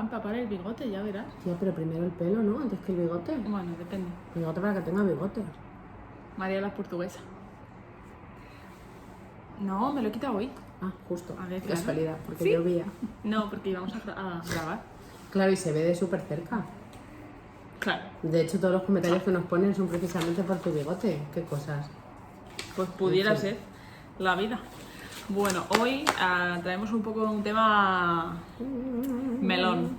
empapar el bigote, ya verás. Tía, pero primero el pelo, ¿no? Antes que el bigote. Bueno, depende. El bigote para que tenga bigote. María la portuguesa. No, me lo he quitado hoy. Ah, justo. A ver, claro. Casualidad, porque ¿Sí? llovía. No, porque íbamos a grabar. Claro, y se ve de súper cerca. Claro. De hecho, todos los comentarios que nos ponen son precisamente por tu bigote. ¿Qué cosas? Pues pudiera Sí. ser la vida. Bueno, hoy traemos un poco un tema melón.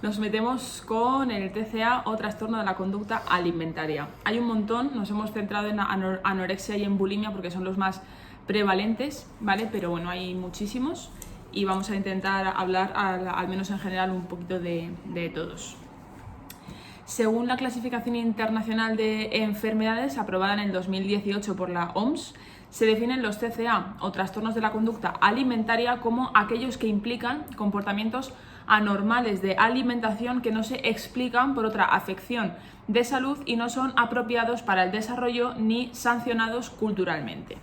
Nos metemos con el TCA o trastorno de la conducta alimentaria. Hay un montón, nos hemos centrado en anorexia y en bulimia porque son los más prevalentes, ¿vale? Pero bueno, hay muchísimos y vamos a intentar hablar, al menos en general, un poquito de todos. Según la Clasificación Internacional de Enfermedades, aprobada en el 2018 por la OMS, se definen los TCA o trastornos de la conducta alimentaria como aquellos que implican comportamientos anormales de alimentación que no se explican por otra afección de salud y no son apropiados para el desarrollo ni sancionados culturalmente.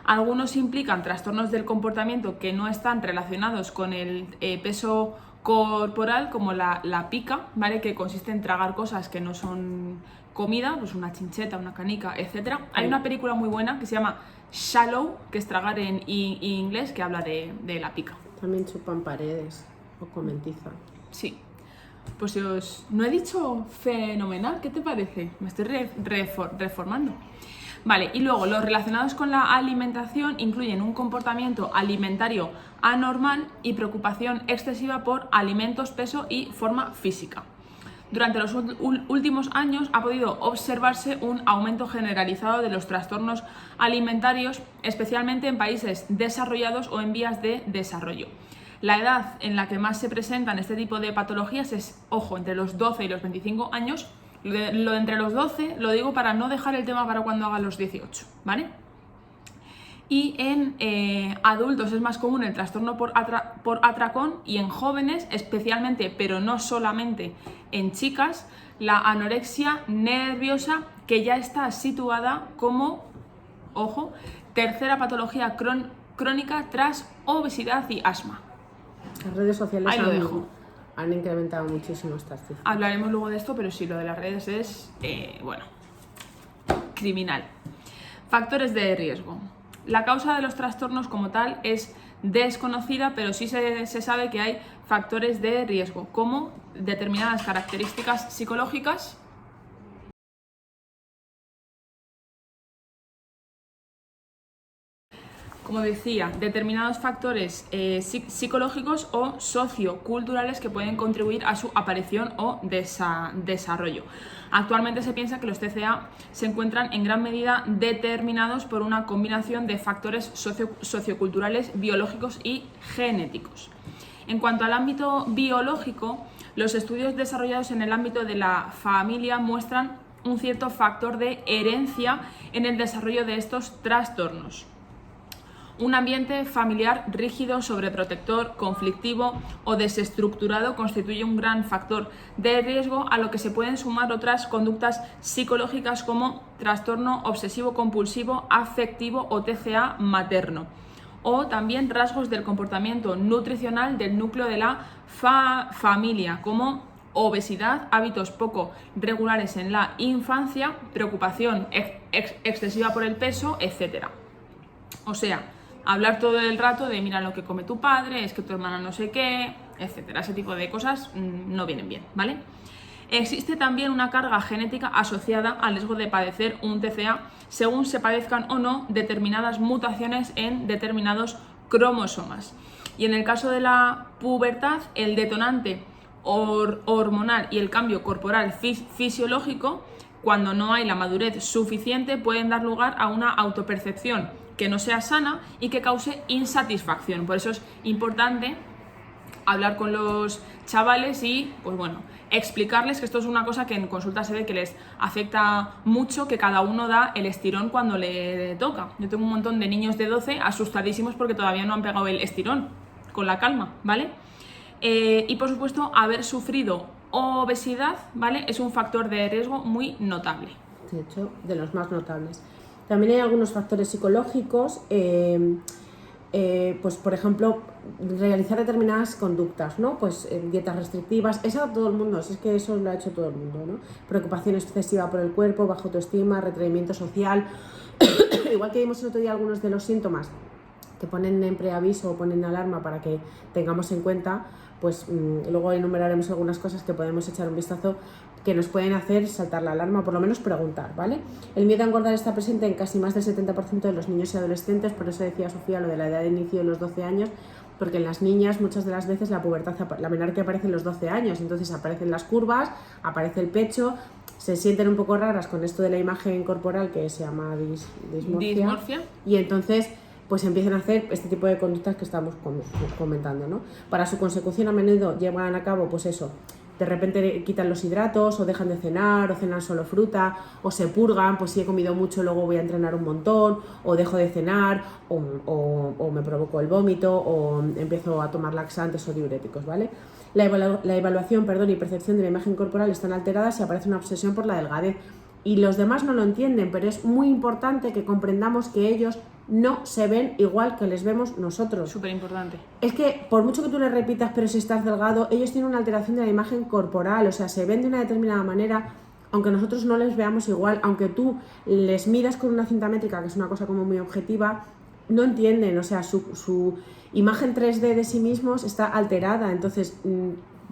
Algunos implican trastornos del comportamiento que no están relacionados con el peso corporal, como la pica, ¿vale? Que consiste en tragar cosas que no son comida, pues una chincheta, una canica, etc. Hay una película muy buena que se llama Shallow, que es tragar en inglés, que habla de la pica. También chupan paredes o comen tiza. Sí. Pues no he dicho fenomenal, ¿qué te parece? Me estoy reformando. Vale, y luego los relacionados con la alimentación incluyen un comportamiento alimentario anormal y preocupación excesiva por alimentos, peso y forma física. Durante los últimos años ha podido observarse un aumento generalizado de los trastornos alimentarios, especialmente en países desarrollados o en vías de desarrollo. La edad en la que más se presentan este tipo de patologías es, ojo, entre los 12 y los 25 años. Lo de entre los 12 lo digo para no dejar el tema para cuando haga los 18, ¿vale? Y en adultos es más común el trastorno por atracón y en jóvenes especialmente, pero no solamente en chicas, la anorexia nerviosa, que ya está situada como, ojo, tercera patología crónica tras obesidad y asma. Las redes sociales Ahí lo dejo. Han incrementado muchísimo estas cifras. Hablaremos luego de esto, pero sí, lo de las redes es, bueno, criminal. Factores de riesgo. La causa de los trastornos como tal es desconocida, pero sí se sabe que hay factores de riesgo, como determinadas características psicológicas, como decía, determinados factores psicológicos o socioculturales que pueden contribuir a su aparición o desarrollo. Actualmente se piensa que los TCA se encuentran en gran medida determinados por una combinación de factores socioculturales, biológicos y genéticos. En cuanto al ámbito biológico, los estudios desarrollados en el ámbito de la familia muestran un cierto factor de herencia en el desarrollo de estos trastornos. Un ambiente familiar rígido, sobreprotector, conflictivo o desestructurado constituye un gran factor de riesgo, a lo que se pueden sumar otras conductas psicológicas como trastorno obsesivo-compulsivo afectivo o TCA materno, o también rasgos del comportamiento nutricional del núcleo de la familia, como obesidad, hábitos poco regulares en la infancia, preocupación excesiva por el peso, etc. O sea, hablar todo el rato de mira lo que come tu padre, es que tu hermana no sé qué, etcétera. Ese tipo de cosas no vienen bien, ¿vale? Existe también una carga genética asociada al riesgo de padecer un TCA según se padezcan o no determinadas mutaciones en determinados cromosomas. Y en el caso de la pubertad, el detonante hormonal y el cambio corporal fisiológico, cuando no hay la madurez suficiente, pueden dar lugar a una autopercepción que no sea sana y que cause insatisfacción. Por eso es importante hablar con los chavales y, pues bueno, explicarles que esto es una cosa que en consulta se ve que les afecta mucho, que cada uno da el estirón cuando le toca. Yo tengo un montón de niños de 12 asustadísimos porque todavía no han pegado el estirón, con la calma, ¿vale? Y por supuesto, haber sufrido obesidad, ¿vale? Es un factor de riesgo muy notable. De hecho, de los más notables. También hay algunos factores psicológicos pues por ejemplo, realizar determinadas conductas, ¿no? Pues dietas restrictivas, eso todo el mundo, es que eso lo ha hecho todo el mundo, ¿no? Preocupación excesiva por el cuerpo, baja autoestima, retraimiento social, igual que vimos el otro día algunos de los síntomas que ponen en preaviso o ponen alarma para que tengamos en cuenta, pues luego enumeraremos algunas cosas que podemos echar un vistazo que nos pueden hacer saltar la alarma, o por lo menos preguntar, ¿vale? El miedo a engordar está presente en casi más del 70% de los niños y adolescentes, por eso decía Sofía lo de la edad de inicio de los 12 años, porque en las niñas muchas de las veces la pubertad, la menarquia aparece en los 12 años, entonces aparecen las curvas, aparece el pecho, se sienten un poco raras con esto de la imagen corporal que se llama dismorfia. Y entonces pues empiezan a hacer este tipo de conductas que estamos comentando, ¿no? Para su consecución a menudo llevan a cabo, pues eso, de repente quitan los hidratos o dejan de cenar o cenan solo fruta o se purgan, pues si he comido mucho luego voy a entrenar un montón o dejo de cenar o me provoco el vómito o empiezo a tomar laxantes o diuréticos, ¿vale? La evaluación y percepción de la imagen corporal están alteradas y aparece una obsesión por la delgadez. Y los demás no lo entienden, pero es muy importante que comprendamos que ellos no se ven igual que les vemos nosotros. Súper importante. Es que por mucho que tú les repitas, pero si estás delgado, ellos tienen una alteración de la imagen corporal, o sea, se ven de una determinada manera, aunque nosotros no les veamos igual, aunque tú les midas con una cinta métrica, que es una cosa como muy objetiva, no entienden, o sea, su imagen 3D de sí mismos está alterada, entonces,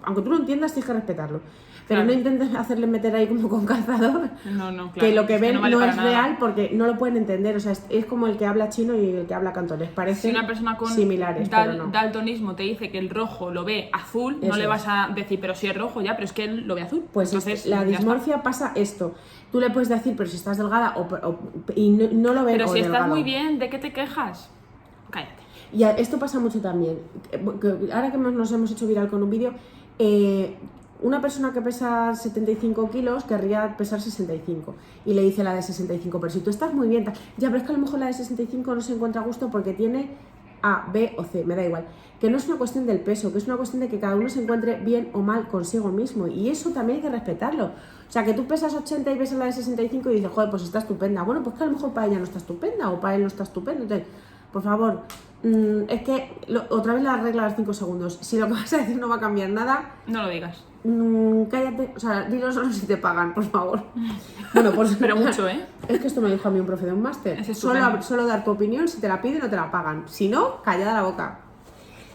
aunque tú lo entiendas, tienes que respetarlo. Pero claro, no intentes hacerle meter ahí como con calzador, claro, que lo que ven no vale no para es nada. real porque no lo pueden entender, o sea, es como el que habla chino y el que habla cantonés, Si parecen una persona con similares, pero no. daltonismo te dice que el rojo lo ve azul, Eso no le es. vas a decir, pero si es rojo ya, pero es que él lo ve azul. Pues entonces la ya dismorfia está. pasa esto. Tú le puedes decir, pero si estás delgada y no lo ven. Pero o si estás delgado. muy bien, ¿de qué te quejas? Cállate. Y esto pasa mucho también. Ahora que nos hemos hecho viral con un vídeo, una persona que pesa 75 kilos querría pesar 65 y le dice la de 65, pero si tú estás muy bien, ya, pero es que a lo mejor la de 65 no se encuentra a gusto porque tiene A, B o C, me da igual. Que no es una cuestión del peso, que es una cuestión de que cada uno se encuentre bien o mal consigo mismo y eso también hay que respetarlo. O sea, que tú pesas 80 y ves a la de 65 y dices, joder, pues está estupenda. Bueno, pues que a lo mejor para ella no está estupenda o para él no está estupendo. Entonces, por favor, es que otra vez la regla de los 5 segundos. Si lo que vas a decir no va a cambiar nada, No lo digas. cállate, o sea, dilo solo si te pagan, por favor. Bueno, pues Pero mucho, ¿eh? Es que esto me dijo a mí un profe de un máster. Es estupendo. Solo dar tu opinión, si te la piden o te la pagan. Si no, callada la boca.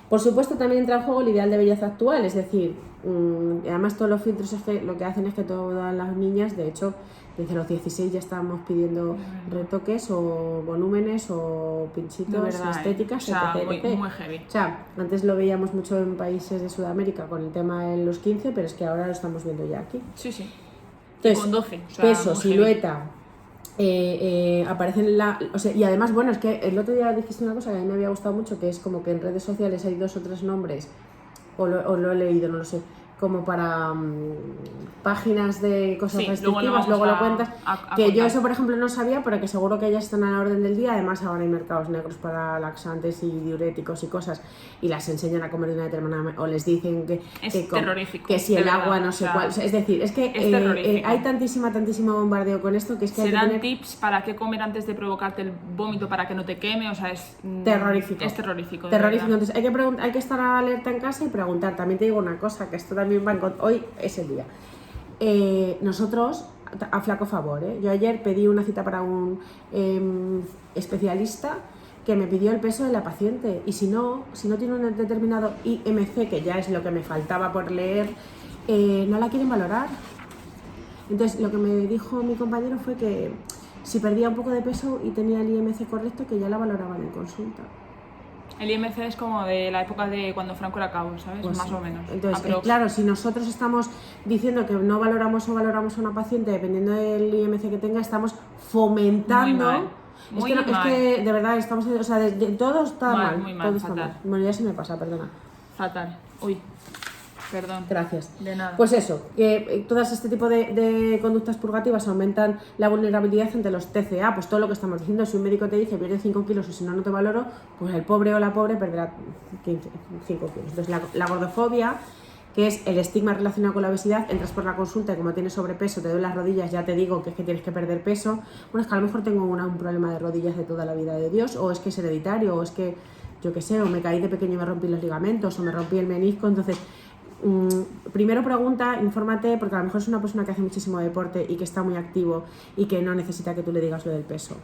Por supuesto, también entra en juego el ideal de belleza actual, es decir, además todos los filtros es que lo que hacen es que todas las niñas, de hecho, desde los 16 ya estamos pidiendo retoques o volúmenes o pinchitos, verdad, estéticas, o sea, etc. muy heavy. O sea, antes lo veíamos mucho en países de Sudamérica con el tema de los 15, pero es que ahora lo estamos viendo ya aquí. Sí, sí. Entonces, Con 12. O sea, peso, muy silueta, aparecen en la... O sea, y además, bueno, es que el otro día dijiste una cosa que a mí me había gustado mucho, que es como que en redes sociales hay 2 o 3 nombres, o lo he leído, no lo sé, como para páginas de cosas Sí, restrictivas, luego lo cuentas, a que yo contar. eso por ejemplo no sabía, pero que seguro que ellas están a la orden del día, además ahora hay mercados negros para laxantes y diuréticos y cosas, y las enseñan a comer de una determinada manera, o les dicen Es terrorífico, que si de el agua verdad, no o sé sea, cuál, es decir, es que es terrorífico. hay tantísimo bombardeo con esto que es que hay Se que dan tener... tips para qué comer antes de provocarte el vómito para que no te queme, o sea, es Terrorífico. Es terrorífico. de Terrorífico. verdad. Entonces hay que estar alerta en casa y preguntar. También te digo una cosa, que esto también va en hoy es el día. Nosotros, a flaco favor, yo ayer pedí una cita para un especialista que me pidió el peso de la paciente y si no tiene un determinado IMC, que ya es lo que me faltaba por leer, no la quieren valorar. Entonces lo que me dijo mi compañero fue que si perdía un poco de peso y tenía el IMC correcto, que ya la valoraban en consulta. El IMC es como de la época de cuando Franco era cabo, ¿sabes? Pues Más sí. o menos. Entonces, claro, si nosotros estamos diciendo que no valoramos o valoramos a una paciente dependiendo del IMC que tenga, estamos fomentando... Muy es mal. que de verdad estamos... O sea, todo está mal. Muy mal, todo está fatal. mal. Bueno, ya se me pasa, perdona. Fatal. Uy, perdón. Gracias. De nada. Pues eso, que todas este tipo de conductas purgativas aumentan la vulnerabilidad ante los TCA, pues todo lo que estamos diciendo, si un médico te dice pierde 5 kilos o si no te valoro, pues el pobre o la pobre perderá 5 kilos. Entonces la gordofobia, que es el estigma relacionado con la obesidad, entras por la consulta y como tienes sobrepeso, te duelen las rodillas, ya te digo que es que tienes que perder peso, bueno, es que a lo mejor tengo un problema de rodillas de toda la vida de Dios, o es que es hereditario, o es que yo qué sé, o me caí de pequeño y me rompí los ligamentos, o me rompí el menisco. Entonces, primero pregunta, infórmate, porque a lo mejor es una persona que hace muchísimo deporte y que está muy activo y que no necesita que tú le digas lo del peso.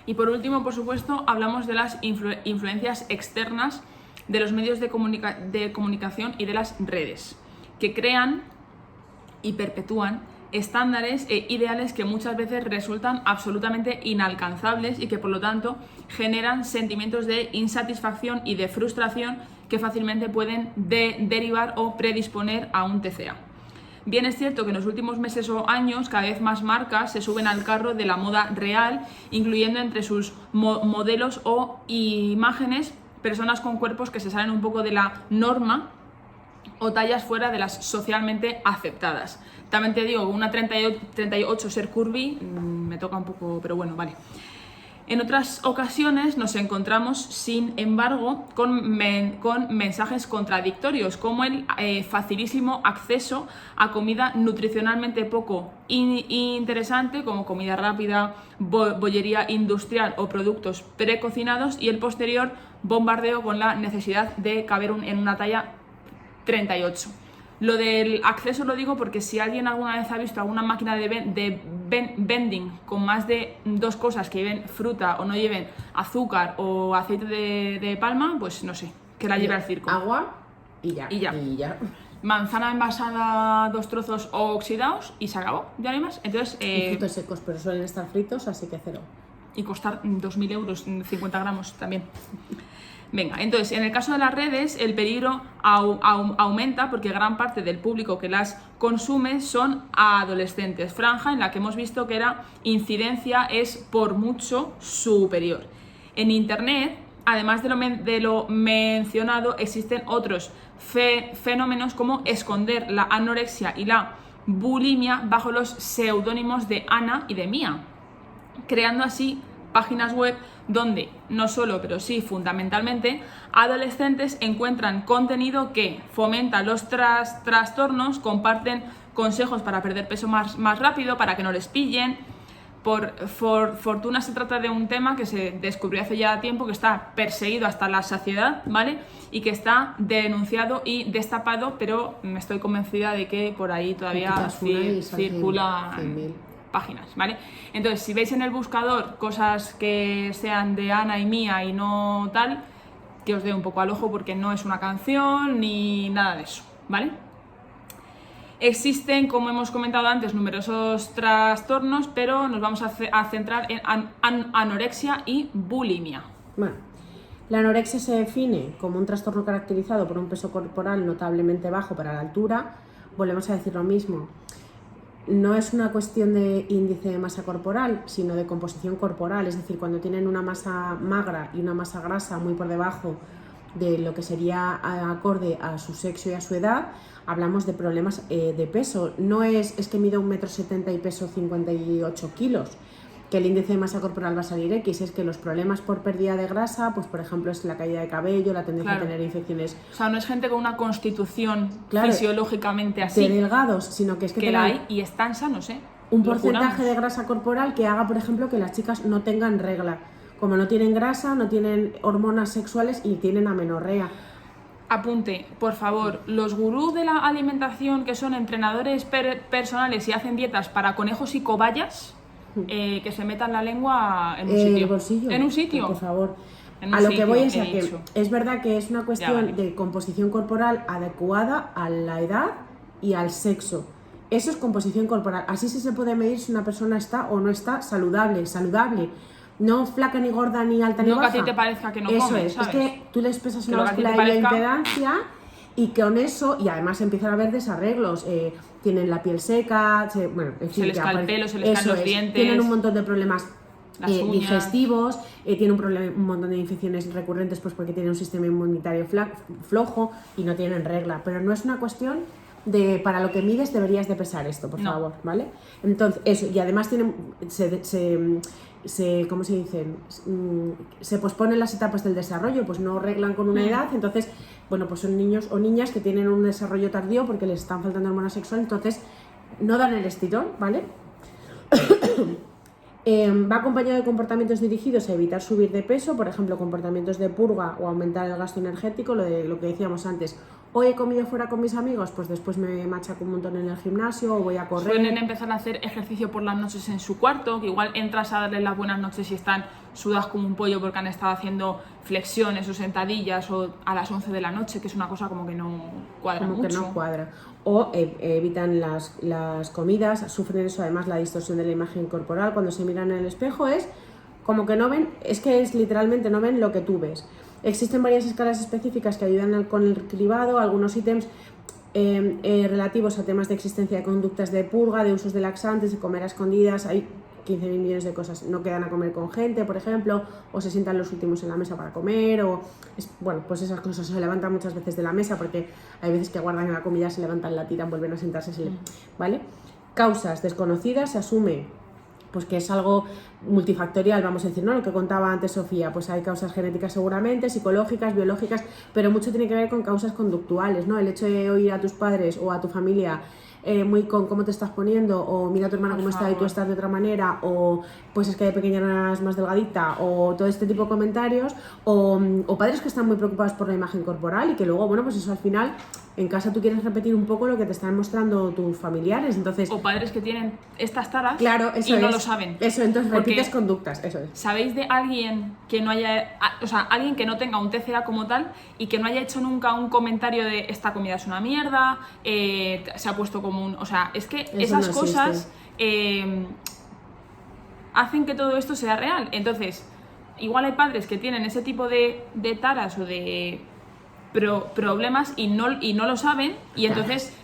Y por último, por supuesto, hablamos de las influencias externas de los medios de comunicación y de las redes, que crean y perpetúan estándares e ideales que muchas veces resultan absolutamente inalcanzables y que por lo tanto generan sentimientos de insatisfacción y de frustración que fácilmente pueden derivar o predisponer a un TCA. Bien es cierto que en los últimos meses o años cada vez más marcas se suben al carro de la moda real, incluyendo entre sus modelos o imágenes personas con cuerpos que se salen un poco de la norma o tallas fuera de las socialmente aceptadas. También te digo, una 38 ser curvy me toca un poco, pero bueno, vale. En otras ocasiones nos encontramos, sin embargo, con mensajes contradictorios, como el facilísimo acceso a comida nutricionalmente poco interesante, como comida rápida, bollería industrial o productos precocinados, y el posterior bombardeo con la necesidad de caber en una talla 38. Lo del acceso lo digo porque si alguien alguna vez ha visto alguna máquina de vending con más de 2 cosas que lleven fruta o no lleven azúcar o aceite de palma, pues no sé, que la lleve al circo. Agua y ya. Y ya. Manzana envasada, 2 trozos o oxidados y se acabó, ya no hay más. Entonces, y frutos secos, pero suelen estar fritos, así que 0. Y costar 2.000 euros, 50 gramos también. Venga, entonces, en el caso de las redes, el peligro aumenta porque gran parte del público que las consume son adolescentes, franja en la que hemos visto que la incidencia es por mucho superior. En Internet, además de lo mencionado, existen otros fenómenos como esconder la anorexia y la bulimia bajo los seudónimos de Ana y de Mía, creando así páginas web donde no solo, pero sí fundamentalmente, adolescentes encuentran contenido que fomenta los trastornos, comparten consejos para perder peso más rápido, para que no les pillen. Por fortuna se trata de un tema que se descubrió hace ya tiempo, que está perseguido hasta la saciedad, ¿vale? Y que está denunciado y destapado, pero estoy convencida de que por ahí todavía circula páginas, ¿vale? Entonces, si veis en el buscador cosas que sean de Ana y Mía y no tal, que os dé un poco al ojo porque no es una canción ni nada de eso, ¿vale? Existen, como hemos comentado antes, numerosos trastornos, pero nos vamos a centrar en anorexia y bulimia. Bueno, la anorexia se define como un trastorno caracterizado por un peso corporal notablemente bajo para la altura. Volvemos a decir lo mismo. No es una cuestión de índice de masa corporal, sino de composición corporal, es decir, cuando tienen una masa magra y una masa grasa muy por debajo de lo que sería acorde a su sexo y a su edad, hablamos de problemas de peso. No es que mido 1,70 m y peso 58 kilos, que el índice de masa corporal va a salir X, es que los problemas por pérdida de grasa, pues por ejemplo es la caída de cabello, la tendencia a tener infecciones. O sea, no es gente con una constitución fisiológicamente así. De delgados, sino que es que la hay y están sanos, ¿eh? Un porcentaje de grasa corporal que haga, por ejemplo, que las chicas no tengan regla. Como no tienen grasa, no tienen hormonas sexuales y tienen amenorrea. Apunte, por favor, los gurús de la alimentación que son entrenadores personales y hacen dietas para conejos y cobayas, que se metan la lengua en un sitio. El bolsillo. En un sitio. Por favor. A lo que voy es a que es verdad que es una cuestión de composición corporal adecuada a la edad y al sexo. Eso es composición corporal. Así sí se puede medir si una persona está o no está saludable. No flaca ni gorda ni alta ni baja. No que a ti te parezca que no eso comes, ¿sabes? Es que tú les pesas una báscula de bioimpedancia y con eso, y además empiezan a haber desarreglos. Tienen la piel seca, se les cae el pelo, se les caen los dientes. Tienen un montón de problemas digestivos, tienen un montón de infecciones recurrentes pues porque tienen un sistema inmunitario flojo y no tienen regla. Pero no es una cuestión de para lo que mides deberías de pesar esto, por favor, ¿vale? Entonces, eso, y además tienen, ¿cómo se dice? Se posponen las etapas del desarrollo, pues no arreglan con una edad, entonces, bueno, pues son niños o niñas que tienen un desarrollo tardío porque les están faltando hormonas sexuales, entonces no dan el estirón, ¿vale? Va acompañado de comportamientos dirigidos a evitar subir de peso, por ejemplo, comportamientos de purga o aumentar el gasto energético, lo que decíamos antes. Hoy he comido fuera con mis amigos, pues después me machaco un montón en el gimnasio o voy a correr. Suelen empezar a hacer ejercicio por las noches en su cuarto, que igual entras a darles las buenas noches y están sudas como un pollo porque han estado haciendo flexiones o sentadillas o a las 11 de la noche, que es una cosa como que no cuadra como mucho. Que no cuadra. O evitan las comidas, sufren eso, además la distorsión de la imagen corporal cuando se miran en el espejo es como que no ven, es que es literalmente no ven lo que tú ves. Existen varias escalas específicas que ayudan con el cribado, algunos ítems relativos a temas de existencia de conductas de purga, de usos de laxantes, de comer a escondidas, hay 15.000 millones de cosas, no quedan a comer con gente, por ejemplo, o se sientan los últimos en la mesa para comer, bueno, pues esas cosas se levantan muchas veces de la mesa porque hay veces que guardan la comida, se levantan, la tiran, vuelven a sentarse, ¿vale? Causas desconocidas, se asume pues que es algo multifactorial, vamos a decir, ¿no? Lo que contaba antes Sofía, pues hay causas genéticas seguramente, psicológicas, biológicas, pero mucho tiene que ver con causas conductuales, ¿no? El hecho de oír a tus padres o a tu familia muy con cómo te estás poniendo, o mira a tu hermana cómo está y tú estás de otra manera, o pues es que de pequeña eras más delgadita, o todo este tipo de comentarios, o padres que están muy preocupados por la imagen corporal y que luego, bueno, pues eso al final en casa tú quieres repetir un poco lo que te están mostrando tus familiares, entonces... O padres que tienen estas taras, claro, eso y no es, lo saben. Eso, entonces repites conductas, eso es. ¿Sabéis de alguien que no haya, o sea, alguien que no tenga un TCA como tal y que no haya hecho nunca un comentario de esta comida es una mierda, se ha puesto como un... O sea, es que eso esas no cosas hacen que todo esto sea real. Entonces, igual hay padres que tienen ese tipo de taras o de problemas y no lo saben, y entonces,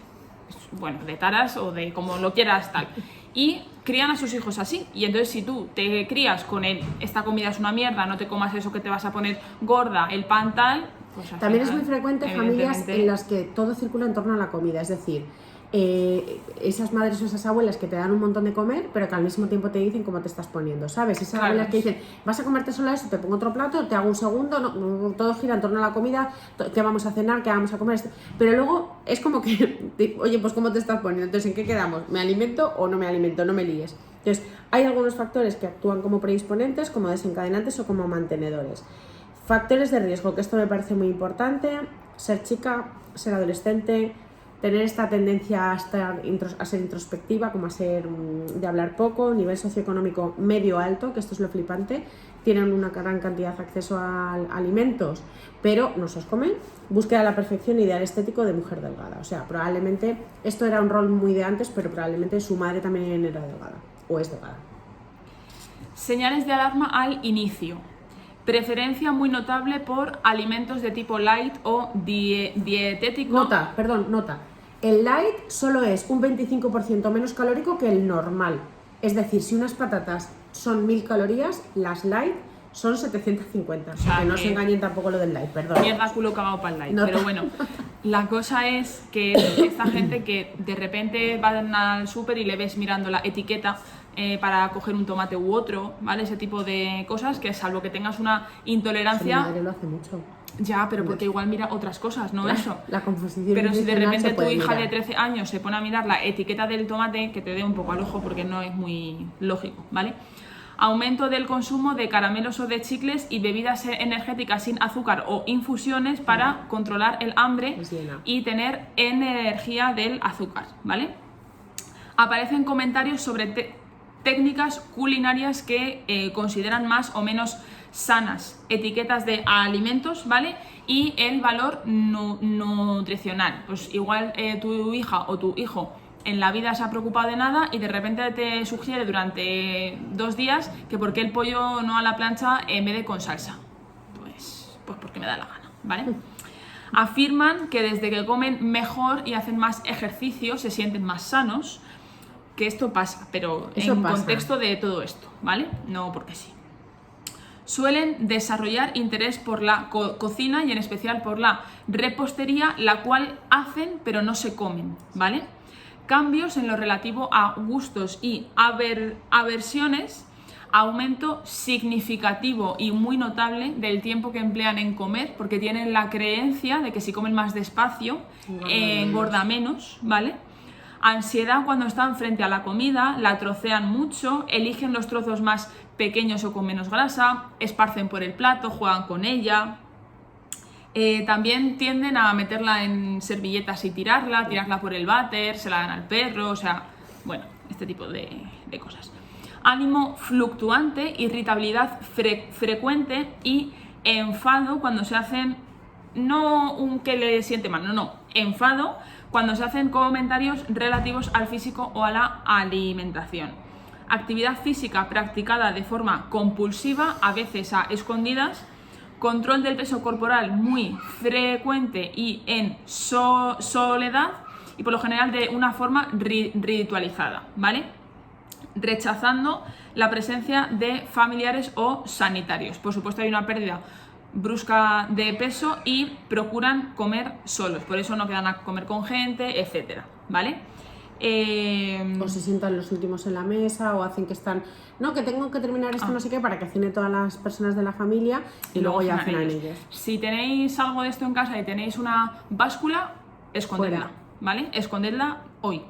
bueno, de taras o de como lo quieras tal, y crían a sus hijos así. Y entonces si tú te crías con esta comida es una mierda, no te comas eso que te vas a poner gorda, el pan tal, pues también es muy frecuente familias en las que todo circula en torno a la comida, es decir, esas madres o esas abuelas que te dan un montón de comer, pero que al mismo tiempo te dicen cómo te estás poniendo, ¿sabes? Esas abuelas que dicen, vas a comerte sola eso, te pongo otro plato, te hago un segundo, no, todo gira en torno a la comida, qué vamos a cenar, qué vamos a comer, pero luego es como que, oye, pues cómo te estás poniendo, entonces ¿en qué quedamos? ¿Me alimento o no me alimento? No me líes. Entonces, hay algunos factores que actúan como predisponentes, como desencadenantes o como mantenedores. Factores de riesgo, que esto me parece muy importante: ser chica, ser adolescente, tener esta tendencia a ser introspectiva, como a ser de hablar poco, nivel socioeconómico medio alto, que esto es lo flipante, tienen una gran cantidad de acceso a alimentos, pero no se los comen, búsqueda de la perfección, ideal estético de mujer delgada. O sea, probablemente esto era un rol muy de antes, pero probablemente su madre también era delgada, o es delgada. Señales de alarma al inicio. Preferencia muy notable por alimentos de tipo light o dietético. Nota. El light solo es un 25% menos calórico que el normal. Es decir, si unas patatas son 1000 calorías, las light son 750. O sea, que no se engañen tampoco lo del light, perdón. Mierda, culo cagado para el light. Nota. Pero bueno, la cosa es que esta gente que de repente van al súper y le ves mirando la etiqueta para coger un tomate u otro, ¿vale? Ese tipo de cosas que, salvo que tengas una intolerancia... Mi madre lo hace mucho. Ya, pero porque igual mira otras cosas, no eso. La composición. Pero si de repente tu hija de 13 años se pone a mirar la etiqueta del tomate, que te dé un poco al ojo porque no es muy lógico, ¿vale? Aumento del consumo de caramelos o de chicles y bebidas energéticas sin azúcar o infusiones para controlar el hambre y tener energía del azúcar, ¿vale? Aparecen comentarios sobre técnicas culinarias que consideran más o menos sanas, etiquetas de alimentos, ¿vale? Y el valor nutricional. Pues igual tu hija o tu hijo en la vida se ha preocupado de nada y de repente te sugiere durante 2 días que por qué el pollo no a la plancha en vez de con salsa. Pues porque me da la gana, ¿vale? Afirman que desde que comen mejor y hacen más ejercicio se sienten más sanos, que esto pasa, pero en contexto de todo esto, ¿vale? No porque sí. Suelen desarrollar interés por la cocina y en especial por la repostería, la cual hacen pero no se comen, ¿vale? Cambios en lo relativo a gustos y aversiones, aumento significativo y muy notable del tiempo que emplean en comer, porque tienen la creencia de que si comen más despacio engorda menos, ¿vale? Ansiedad cuando están frente a la comida, la trocean mucho, eligen los trozos más pequeños o con menos grasa, esparcen por el plato, juegan con ella. También tienden a meterla en servilletas y tirarla por el váter, se la dan al perro, o sea, bueno, este tipo de cosas. Ánimo fluctuante, irritabilidad frecuente y enfado cuando se hacen, no un que le siente mal, no, enfado cuando se hacen comentarios relativos al físico o a la alimentación. Actividad física practicada de forma compulsiva, a veces a escondidas. Control del peso corporal muy frecuente y en soledad y por lo general de una forma ritualizada, ¿vale? Rechazando la presencia de familiares o sanitarios. Por supuesto hay una pérdida brusca de peso y procuran comer solos, por eso no quedan a comer con gente, etcétera, ¿vale? O se sientan los últimos en la mesa o hacen que están, no, que tengo que terminar esto no sé qué para que cene todas las personas de la familia y luego ya cenan ellos. Si tenéis algo de esto en casa y tenéis una báscula, escondedla, Fuera. ¿vale? Escondedla hoy.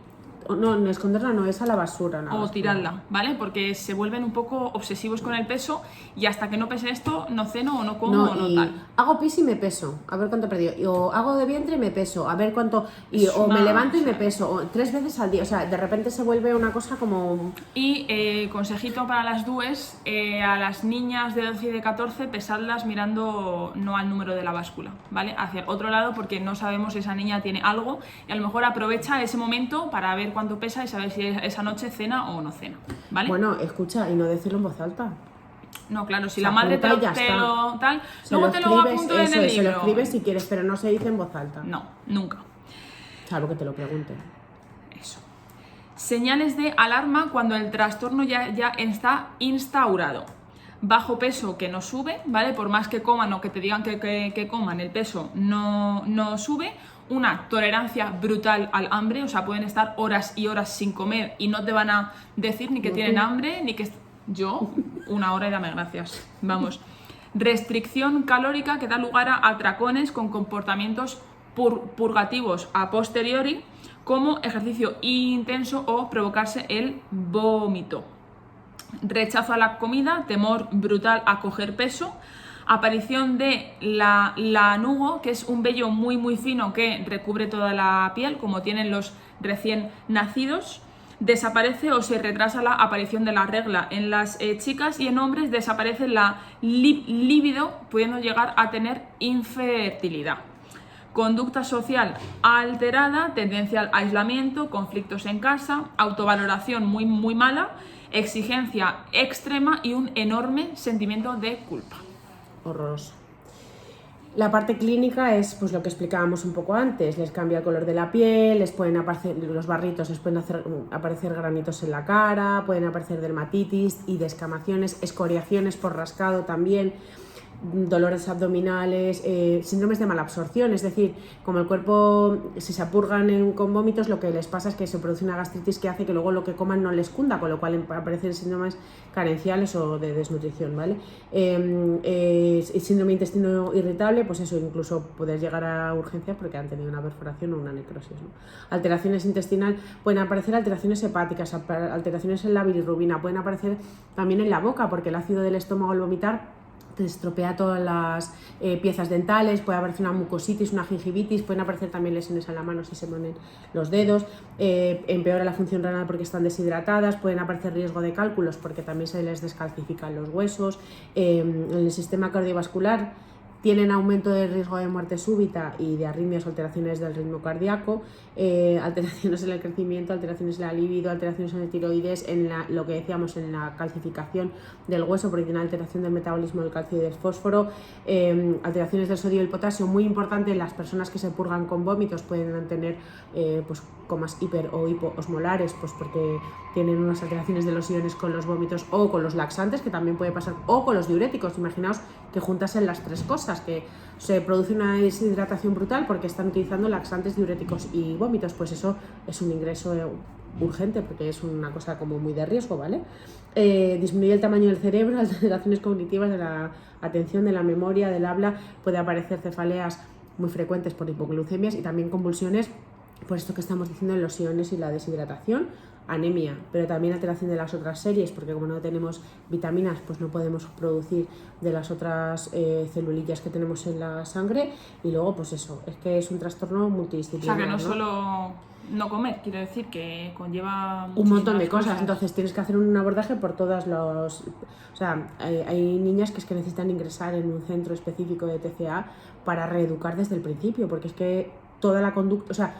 No, esconderla no, es a la basura. O tiradla, ¿vale? Porque se vuelven un poco obsesivos con el peso y hasta que no pese esto, no ceno o no como o no tal. Hago pis y me peso, a ver cuánto he perdido. O hago de vientre y me peso, a ver cuánto. O me levanto y me peso, o 3 veces al día. O sea, de repente se vuelve una cosa como. Y consejito para las DUEs, a las niñas de 12 y de 14, pesadlas mirando no al número de la báscula, ¿vale? Hacia el otro lado, porque no sabemos si esa niña tiene algo y a lo mejor aprovecha ese momento para ver cuánto pesa y saber si esa noche cena o no cena, ¿vale? Bueno, escucha, y no decirlo en voz alta. No, claro, si la madre te lo tal, luego te lo apunto en el libro. Se lo escribes si quieres, pero no se dice en voz alta. No, nunca. Salvo que te lo pregunten. Eso. Señales de alarma cuando el trastorno ya está instaurado. Bajo peso que no sube, ¿vale? Por más que coman o que te digan que coman, el peso no sube. Una tolerancia brutal al hambre, o sea, pueden estar horas y horas sin comer y no te van a decir ni que tienen hambre, ni que... Yo, 1 hora y dame gracias. Vamos. Restricción calórica que da lugar a atracones con comportamientos purgativos a posteriori, como ejercicio intenso o provocarse el vómito. Rechazo a la comida, temor brutal a coger peso. Aparición de lanugo, que es un vello muy muy fino que recubre toda la piel, como tienen los recién nacidos. Desaparece o se retrasa la aparición de la regla. En las chicas y en hombres desaparece la libido, pudiendo llegar a tener infertilidad. Conducta social alterada, tendencia al aislamiento, conflictos en casa, autovaloración muy muy mala, exigencia extrema y un enorme sentimiento de culpa. Horroroso. La parte clínica es pues lo que explicábamos un poco antes, les cambia el color de la piel, les pueden aparecer los barritos, les pueden aparecer granitos en la cara, pueden aparecer dermatitis y descamaciones, escoriaciones por rascado también, dolores abdominales, síndromes de malabsorción, es decir, como el cuerpo, si se apurgan con vómitos, lo que les pasa es que se produce una gastritis que hace que luego lo que coman no les cunda, con lo cual aparecen síndromes carenciales o de desnutrición, ¿vale? Síndrome de intestino irritable, pues eso, incluso poder llegar a urgencias porque han tenido una perforación o una necrosis, ¿no? Alteraciones intestinales, pueden aparecer alteraciones hepáticas, alteraciones en la bilirrubina, pueden aparecer también en la boca, porque el ácido del estómago al vomitar te estropea todas las piezas dentales, puede aparecer una mucositis, una gingivitis, pueden aparecer también lesiones en la mano si se ponen los dedos, empeora la función renal porque están deshidratadas, pueden aparecer riesgo de cálculos porque también se les descalcifican los huesos, en el sistema cardiovascular tienen aumento de riesgo de muerte súbita y de arritmias o alteraciones del ritmo cardíaco, alteraciones en el crecimiento, alteraciones en la libido, alteraciones en el tiroides, lo que decíamos en la calcificación del hueso porque tiene alteración del metabolismo del calcio y del fósforo, alteraciones del sodio y el potasio, muy importante, las personas que se purgan con vómitos pueden tener pues comas hiper o hipoosmolares, pues porque tienen unas alteraciones de los iones con los vómitos o con los laxantes, que también puede pasar, o con los diuréticos. Imaginaos que juntasen las 3 cosas, que se produce una deshidratación brutal porque están utilizando laxantes, diuréticos y vómitos, pues eso es un ingreso urgente porque es una cosa como muy de riesgo, ¿vale? Disminuye el tamaño del cerebro, alteraciones cognitivas de la atención, de la memoria, del habla, puede aparecer cefaleas muy frecuentes por hipoglucemias y también convulsiones por esto que estamos diciendo, los iones y la deshidratación, anemia, pero también alteración de las otras series, porque como no tenemos vitaminas, pues no podemos producir de las otras celulillas que tenemos en la sangre, y luego pues eso, es que es un trastorno O multidisciplinar. sea, que no ¿no? solo no comer, quiero decir que conlleva Un montón de muchísimas cosas, entonces tienes que hacer un abordaje por todas los... O sea, hay niñas que es que necesitan ingresar en un centro específico de TCA para reeducar desde el principio, porque es que toda la conducta, o sea,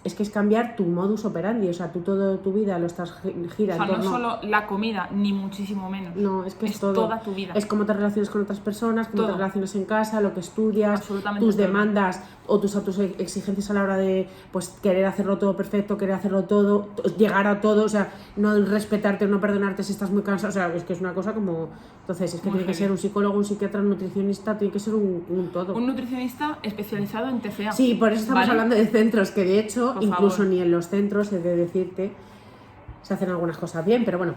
es que es cambiar tu modus operandi, o sea, tú toda tu vida lo estás gira O sea, en no torno... solo la comida, ni muchísimo menos. No, es que es todo. Toda tu vida. Es cómo te relacionas con otras personas, cómo Todo. te relacionas en casa, lo que estudias, Absolutamente tus todo. demandas o tus exigencias a la hora de pues querer hacerlo todo perfecto, querer hacerlo todo, llegar a todo, o sea, no respetarte o no perdonarte si estás muy cansado, o sea, es que es una cosa como... Entonces, es que Muy tiene que heavy. ser un psicólogo, un psiquiatra, un nutricionista, tiene que ser un todo. Un nutricionista especializado en TCA. Sí, por eso estamos ¿vale? hablando de centros, que de hecho, Por incluso favor. ni en los centros, he de decirte, se hacen algunas cosas bien, pero bueno,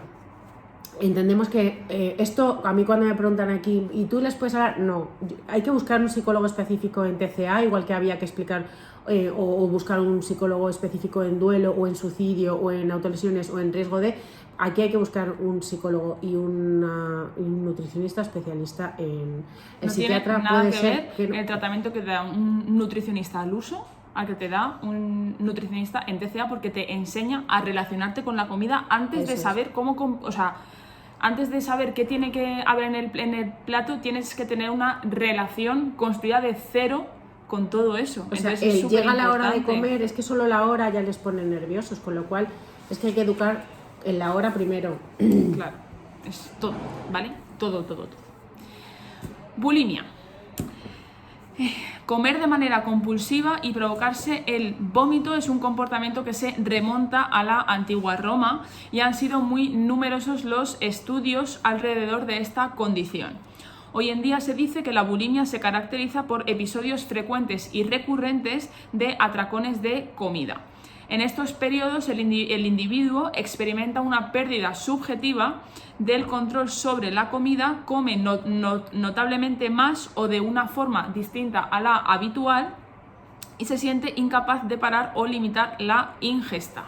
entendemos que esto, a mí cuando me preguntan aquí, ¿y tú les puedes hablar? No, hay que buscar un psicólogo específico en TCA, igual que había que explicar o buscar un psicólogo específico en duelo o en suicidio o en autolesiones o en riesgo de... Aquí hay que buscar un psicólogo y un nutricionista especialista en... El No psiquiatra tiene nada puede que ser ver que no. el tratamiento que te da un nutricionista al uso al que te da un nutricionista en TCA, porque te enseña a relacionarte con la comida antes Eso de es. saber o sea, antes de saber qué tiene que haber en el plato, tienes que tener una relación construida de cero con todo eso. O sea, Entonces, es llega la hora de superimportante. comer, es que solo la hora ya les pone nerviosos, con lo cual es que hay que educar en la hora primero. Claro, es todo, ¿vale? Todo, todo, todo. Bulimia. Comer de manera compulsiva y provocarse el vómito es un comportamiento que se remonta a la antigua Roma, y han sido muy numerosos los estudios alrededor de esta condición. Hoy en día se dice que la bulimia se caracteriza por episodios frecuentes y recurrentes de atracones de comida. En estos periodos el individuo experimenta una pérdida subjetiva del control sobre la comida, come notablemente más o de una forma distinta a la habitual y se siente incapaz de parar o limitar la ingesta.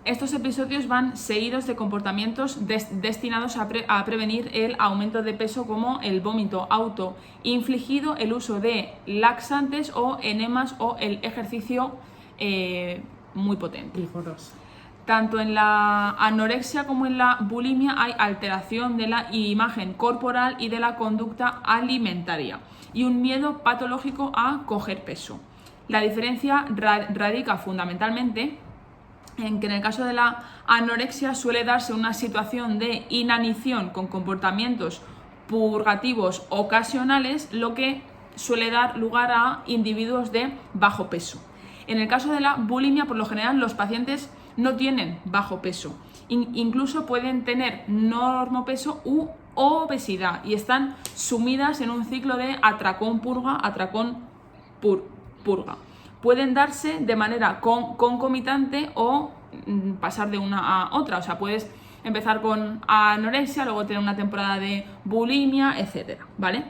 Estos episodios van seguidos de comportamientos destinados a prevenir el aumento de peso, como el vómito autoinfligido, el uso de laxantes o enemas o el ejercicio muy potente. Vigoroso. Tanto en la anorexia como en la bulimia hay alteración de la imagen corporal y de la conducta alimentaria y un miedo patológico a coger peso. La diferencia radica fundamentalmente en que en el caso de la anorexia suele darse una situación de inanición con comportamientos purgativos ocasionales, lo que suele dar lugar a individuos de bajo peso. En el caso de la bulimia, por lo general, los pacientes no tienen bajo peso, incluso pueden tener normopeso u obesidad y están sumidas en un ciclo de atracón-purga, atracón-purga. Pueden darse de manera concomitante o pasar de una a otra. O sea, puedes empezar con anorexia, luego tener una temporada de bulimia, etcétera, ¿vale?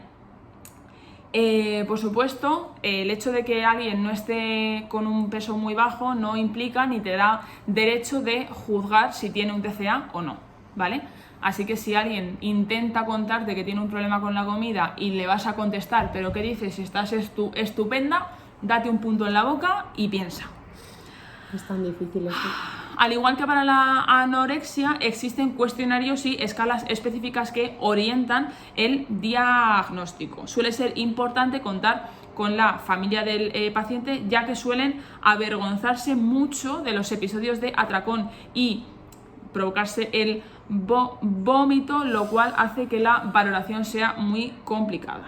Por supuesto, el hecho de que alguien no esté con un peso muy bajo no implica ni te da derecho de juzgar si tiene un TCA o no, ¿vale? Así que si alguien intenta contarte que tiene un problema con la comida y le vas a contestar, ¿pero qué dices? Si estás estupenda, date un punto en la boca y piensa. Es tan difícil esto. Al igual que para la anorexia, existen cuestionarios y escalas específicas que orientan el diagnóstico. Suele ser importante contar con la familia del paciente, ya que suelen avergonzarse mucho de los episodios de atracón y provocarse el vómito, lo cual hace que la valoración sea muy complicada.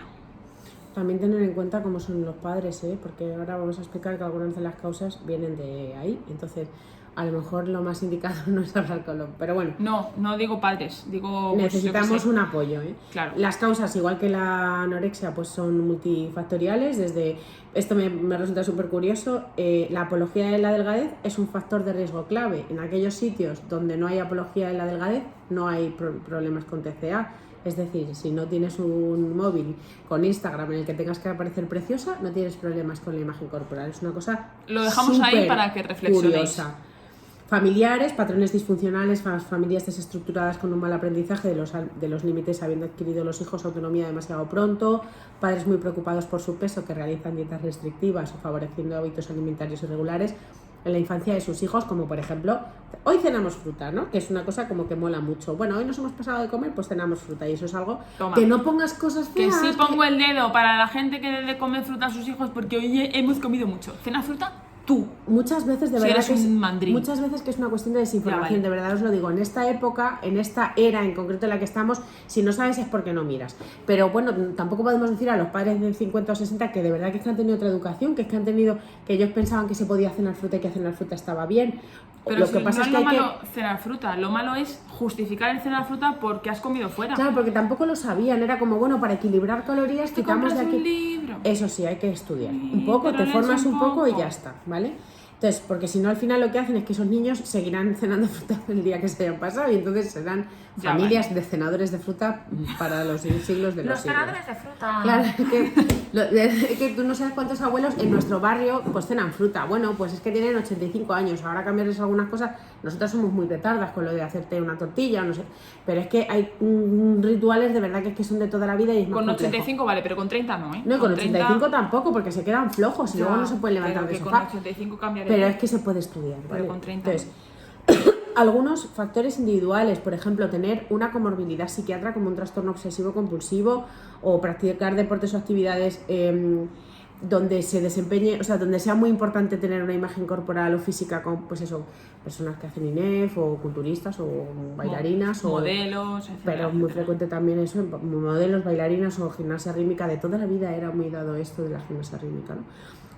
También tener en cuenta cómo son los padres, porque ahora vamos a explicar que algunas de las causas vienen de ahí. Entonces, a lo mejor lo más indicado no es hablar con los... Pero bueno. No digo padres, digo... Necesitamos un apoyo, Claro. Las causas, igual que la anorexia, pues son multifactoriales. Desde... Esto me resulta súper curioso. La apología de la delgadez es un factor de riesgo clave. En aquellos sitios donde no hay apología de la delgadez, no hay problemas con TCA. Es decir, si no tienes un móvil con Instagram en el que tengas que aparecer preciosa, no tienes problemas con la imagen corporal. Es una cosa Lo dejamos ahí para que reflexionéis. Curiosa. Familiares, patrones disfuncionales, familias desestructuradas con un mal aprendizaje de los límites habiendo adquirido los hijos autonomía demasiado pronto, padres muy preocupados por su peso que realizan dietas restrictivas o favoreciendo hábitos alimentarios irregulares en la infancia de sus hijos, como por ejemplo, hoy cenamos fruta, ¿no? Que es una cosa como que mola mucho. Bueno, hoy nos hemos pasado de comer, pues cenamos fruta y eso es algo. Toma. Que no pongas cosas feas. Que sí pongo el dedo para la gente que debe comer fruta a sus hijos porque hoy hemos comido mucho. ¿Cena fruta? Tú. Muchas veces de Si verdad eres un mandril. Muchas veces que es una cuestión de desinformación, Ya, vale. de verdad os lo digo, en esta época, en esta era en concreto en la que estamos, si no sabes es porque no miras. Pero bueno, tampoco podemos decir a los padres de 50 o 60 que de verdad que es que han tenido otra educación, que es que han tenido, que ellos pensaban que se podía cenar fruta y que cenar fruta estaba bien. Pero Lo si que pasa no es es que lo hay malo cenar fruta, lo malo es justificar el cenar fruta porque has comido fuera. Claro, porque tampoco lo sabían, era como, bueno, para equilibrar calorías Te quitamos de compras aquí. un libro. Eso sí, hay que estudiar. Sí, Un poco, pero te lees formas un un poco y poco. ya está, ¿vale? Entonces, porque si no al final lo que hacen es que esos niños seguirán cenando fruta el día que se hayan pasado y entonces serán Ya, familias de cenadores de fruta para los siglos de los siglos. cenadores de fruta. Claro, es que tú no sabes cuántos abuelos en nuestro barrio pues cenan fruta. Bueno, pues es que tienen 85 años, ahora cambiarles algunas cosas. Nosotros somos muy petardas con lo de hacerte una tortilla, no sé. Pero es que hay rituales de verdad que es que son de toda la vida y es más Con complejo. 85 vale, pero con 30 no, ¿eh? No, y con 30 85 tampoco, porque se quedan flojos y ya, luego no se pueden levantar pero del que sofá. con 85 cambiaré. Pero es que se puede estudiar, ¿vale? Pero con 30 Entonces, algunos factores individuales, por ejemplo, tener una comorbilidad psiquiátrica como un trastorno obsesivo compulsivo o practicar deportes o actividades donde se desempeñe, o sea, donde sea muy importante tener una imagen corporal o física con, pues eso, personas que hacen INEF o culturistas o bailarinas o modelos, etcétera, pero muy etcétera. frecuente también eso, modelos, bailarinas o gimnasia rítmica, de toda la vida era muy dado esto de la gimnasia rítmica, ¿no?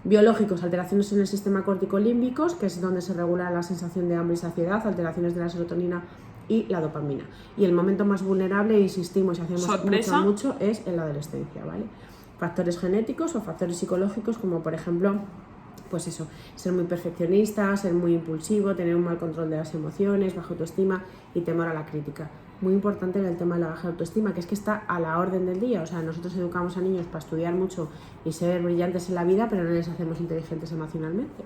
Biológicos, alteraciones en el sistema corticolímbicos, que es donde se regula la sensación de hambre y saciedad, alteraciones de la serotonina y la dopamina. Y el momento más vulnerable, insistimos y hacemos ¿Sorpresa? mucho, es en la adolescencia, ¿vale? Factores genéticos o factores psicológicos, como por ejemplo, pues eso, ser muy perfeccionista, ser muy impulsivo, tener un mal control de las emociones, baja autoestima y temor a la crítica. Muy importante en el tema de la baja autoestima, que es que está a la orden del día. O sea, nosotros educamos a niños para estudiar mucho y ser brillantes en la vida, pero no les hacemos inteligentes emocionalmente.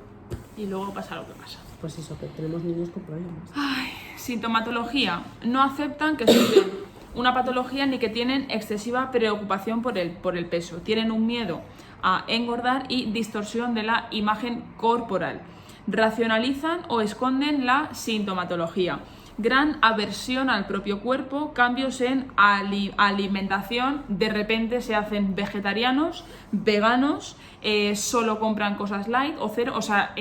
Y luego pasa lo que pasa. Pues eso, que tenemos niños con problemas. Ay, sintomatología. No aceptan que sufren una patología ni que tienen excesiva preocupación por el peso. Tienen un miedo a engordar y distorsión de la imagen corporal. Racionalizan o esconden la sintomatología. Gran aversión al propio cuerpo, cambios en alimentación, de repente se hacen vegetarianos, veganos, solo compran cosas light o cero, o sea,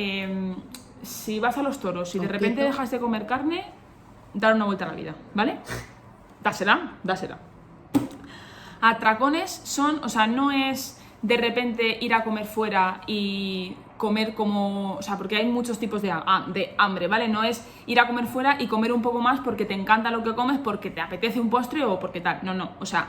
si vas a los toros y de repente dejas de comer carne, dar una vuelta a la vida, ¿vale? Dásela, dásela. Atracones son, o sea, no es de repente ir a comer fuera y comer como, o sea, porque hay muchos tipos de hambre, ¿vale? No es ir a comer fuera y comer un poco más porque te encanta lo que comes, porque te apetece un postre o porque tal. No, o sea,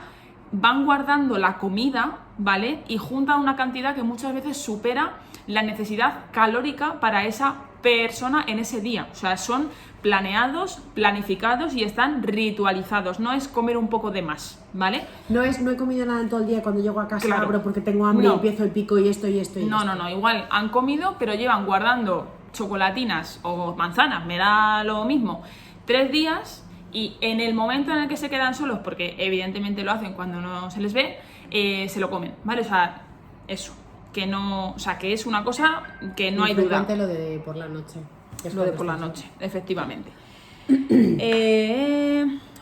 van guardando la comida, ¿vale? Y juntan una cantidad que muchas veces supera la necesidad calórica para esa persona en ese día. O sea, son planeados, planificados y están ritualizados. No es comer un poco de más, ¿vale? No he comido nada en todo el día, cuando llego a casa Claro. abro porque tengo hambre y empiezo el pico y esto y esto y No, esto. igual han comido, pero llevan guardando chocolatinas o manzanas, me da lo mismo, 3 días y en el momento en el que se quedan solos, porque evidentemente lo hacen cuando no se les ve, se lo comen, ¿vale? O sea, eso, que no, o sea, que es una cosa que no Muy hay duda. frecuente lo de por la noche. que es Lo de cuando por la estás- noche, efectivamente.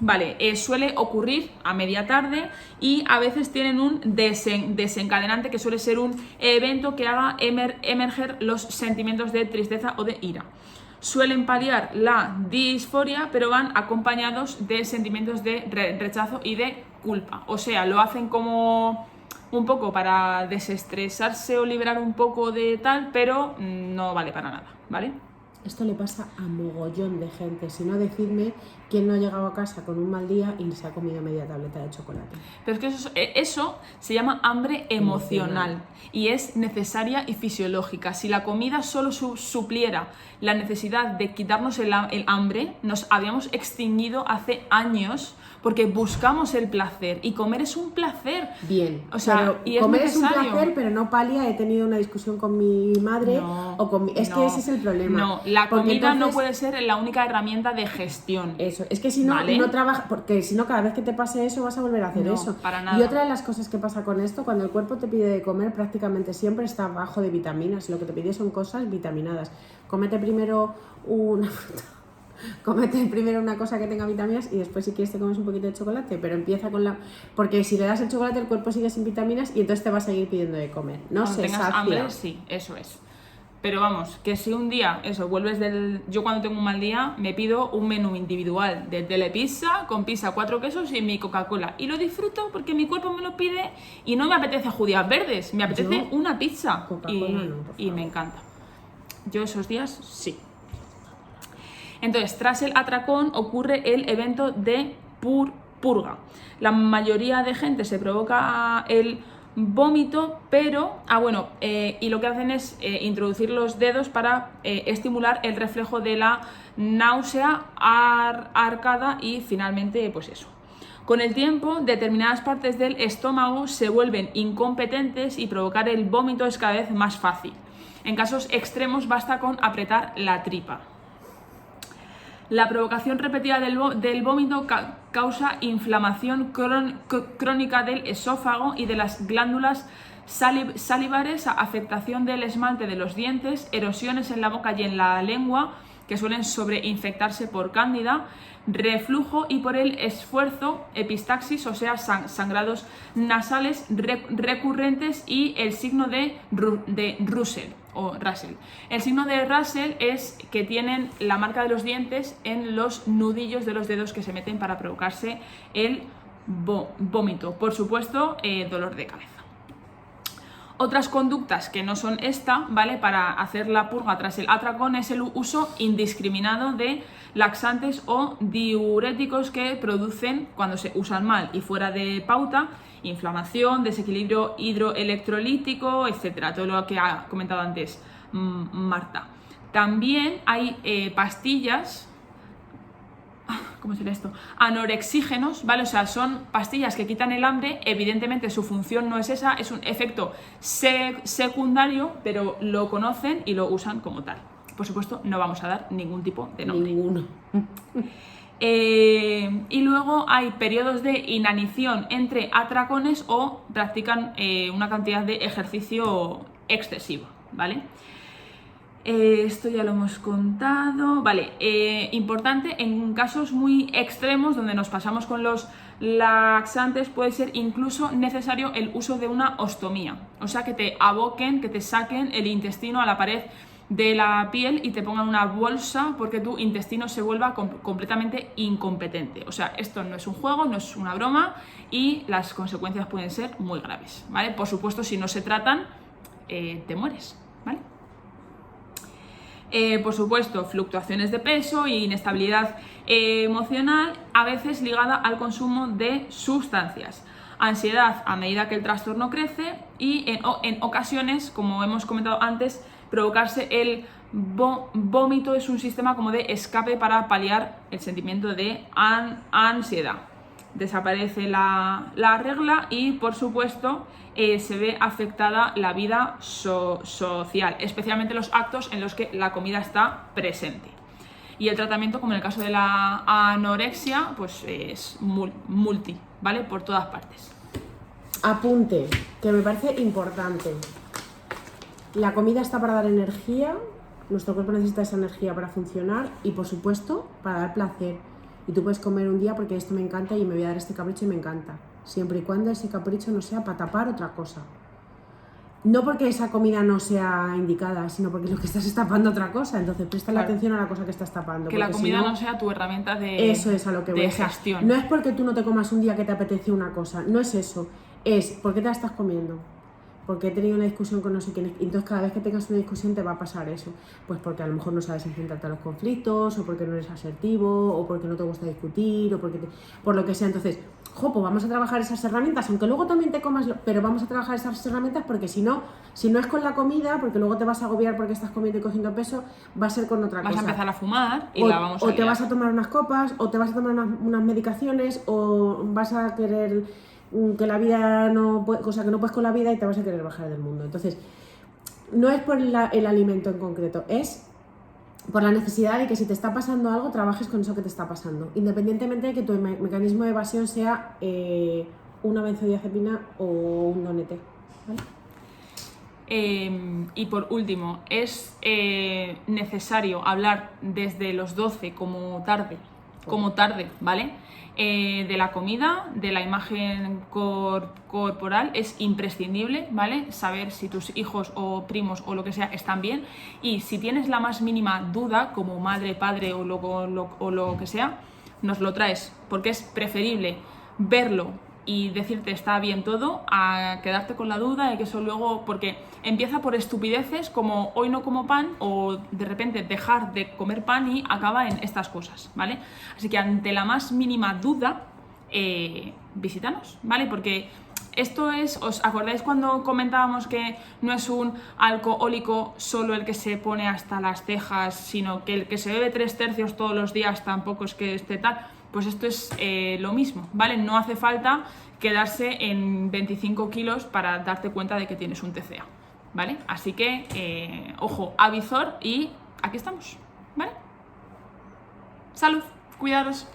Vale, suele ocurrir a media tarde y a veces tienen un desencadenante que suele ser un evento que haga emerger los sentimientos de tristeza o de ira. Suelen paliar la disforia, pero van acompañados de sentimientos de rechazo y de culpa. O sea, lo hacen como un poco para desestresarse o liberar un poco de tal, pero no vale para nada, ¿vale? Esto le pasa a mogollón de gente. Si no, decidme quién no ha llegado a casa con un mal día y se ha comido media tableta de chocolate. Pero es que eso se llama hambre emocional y es necesaria y fisiológica. Si la comida solo supliera la necesidad de quitarnos el hambre, nos habíamos extinguido hace años porque buscamos el placer y comer es un placer. Bien, o sea, pero y es comer es un necesario. placer, pero no palia, he tenido una discusión con mi madre o con es que ese es el problema. No, la porque comida entonces, no puede ser la única herramienta de gestión. Eso, es que si no, ¿vale? no trabaja, porque si no, cada vez que te pase eso vas a volver a hacer No, eso. para nada. Y otra de las cosas que pasa con esto, cuando el cuerpo te pide de comer, prácticamente siempre está bajo de vitaminas. Lo que te pide son cosas vitaminadas. Cómete primero una fruta. Cómete primero una cosa que tenga vitaminas y después si quieres te comes un poquito de chocolate, pero empieza con la... Porque si le das el chocolate el cuerpo sigue sin vitaminas y entonces te va a seguir pidiendo de comer. No Cuando se tengas sacia. hambre, sí, eso es. Pero vamos, que si un día, eso, vuelves del... Yo cuando tengo un mal día me pido un menú individual de telepizza con pizza, 4 quesos y mi Coca-Cola. Y lo disfruto porque mi cuerpo me lo pide y no me apetece judías verdes, me apetece una pizza. Coca-Cola no, por y favor. me encanta. Yo esos días, sí. Entonces, tras el atracón ocurre el evento de purga. La mayoría de gente se provoca el vómito, pero... y lo que hacen es introducir los dedos para estimular el reflejo de la náusea arcada y finalmente, pues eso. Con el tiempo, determinadas partes del estómago se vuelven incompetentes y provocar el vómito es cada vez más fácil. En casos extremos basta con apretar la tripa. La provocación repetida del vómito causa inflamación crónica del esófago y de las glándulas salivares, afectación del esmalte de los dientes, erosiones en la boca y en la lengua que suelen sobreinfectarse por cándida, reflujo y por el esfuerzo, epistaxis, o sea, sangrados nasales recurrentes y el signo de Russell. El signo de Russell es que tienen la marca de los dientes en los nudillos de los dedos que se meten para provocarse el vómito. Por supuesto, dolor de cabeza. Otras conductas que no son esta, ¿vale? Para hacer la purga tras el atracón es el uso indiscriminado de laxantes o diuréticos que producen, cuando se usan mal y fuera de pauta, inflamación, desequilibrio hidroelectrolítico, etcétera, todo lo que ha comentado antes Marta. También hay pastillas, ¿cómo sería esto? Anorexígenos, ¿vale? O sea, son pastillas que quitan el hambre, evidentemente su función no es esa, es un efecto secundario, pero lo conocen y lo usan como tal. Por supuesto, no vamos a dar ningún tipo de nombre. Ninguno. Y luego hay periodos de inanición entre atracones o practican una cantidad de ejercicio excesivo, ¿vale? Esto ya lo hemos contado. Vale, importante, en casos muy extremos donde nos pasamos con los laxantes puede ser incluso necesario el uso de una ostomía, o sea, que te aboquen, que te saquen el intestino a la pared de la piel y te pongan una bolsa porque tu intestino se vuelva completamente incompetente. O sea, esto no es un juego, no es una broma y las consecuencias pueden ser muy graves, ¿vale? Por supuesto, si no se tratan, te mueres, ¿vale? Por supuesto, fluctuaciones de peso e inestabilidad emocional, a veces ligada al consumo de sustancias. Ansiedad a medida que el trastorno crece y en ocasiones, como hemos comentado antes, provocarse el vómito es un sistema como de escape para paliar el sentimiento de ansiedad. Desaparece la regla y, por supuesto, se ve afectada la vida social, especialmente los actos en los que la comida está presente. Y el tratamiento, como en el caso de la anorexia, pues es multi, ¿vale? Por todas partes. Apunte, que me parece importante. La comida está para dar energía, nuestro cuerpo necesita esa energía para funcionar y, por supuesto, para dar placer. Y tú puedes comer un día porque esto me encanta y me voy a dar este capricho y me encanta, siempre y cuando ese capricho no sea para tapar otra cosa. No porque esa comida no sea indicada, sino porque lo que estás es tapando otra cosa. Entonces presta la atención a la cosa que estás tapando. Que la comida si no, no sea tu herramienta de, eso es a lo que voy gestión. No es porque tú no te comas un día que te apetece una cosa, no es eso. Es ¿por qué te la estás comiendo? Porque he tenido una discusión con no sé quién. Y entonces cada vez que tengas una discusión te va a pasar eso. Pues porque a lo mejor no sabes enfrentarte a los conflictos, o porque no eres asertivo, o porque no te gusta discutir, o porque por lo que sea. Entonces, jo, pues vamos a trabajar esas herramientas, aunque luego también te comas, pero vamos a trabajar esas herramientas porque si no es con la comida, porque luego te vas a agobiar porque estás comiendo y cogiendo peso, va a ser con otra cosa. Vas a empezar a fumar y o, la vamos a o te liar. vas a tomar unas copas, o te vas a tomar unas medicaciones, o vas a querer que la vida no puede, cosa que no puedes con la vida y te vas a querer bajar del mundo. Entonces, no es por el alimento en concreto, es por la necesidad de que si te está pasando algo, trabajes con eso que te está pasando, independientemente de que tu mecanismo de evasión sea una benzodiazepina o un donete, ¿vale? Y por último, es necesario hablar desde los 12 como tarde, ¿vale? De la comida, de la imagen corporal, es imprescindible, ¿vale? Saber si tus hijos o primos o lo que sea están bien, y si tienes la más mínima duda, como madre, padre o lo que sea, nos lo traes, porque es preferible verlo y decirte está bien todo a quedarte con la duda de que eso luego, porque empieza por estupideces como hoy no como pan, o de repente dejar de comer pan y acaba en estas cosas, ¿vale? Así que ante la más mínima duda, visítanos, ¿vale? Porque esto es, ¿os acordáis cuando comentábamos que no es un alcohólico solo el que se pone hasta las cejas, sino que el que se bebe 3 tercios todos los días tampoco es que esté tal? Pues esto es lo mismo, ¿vale? No hace falta quedarse en 25 kilos para darte cuenta de que tienes un TCA, ¿vale? Así que, ojo, avizor, y aquí estamos, ¿vale? Salud, cuidaros.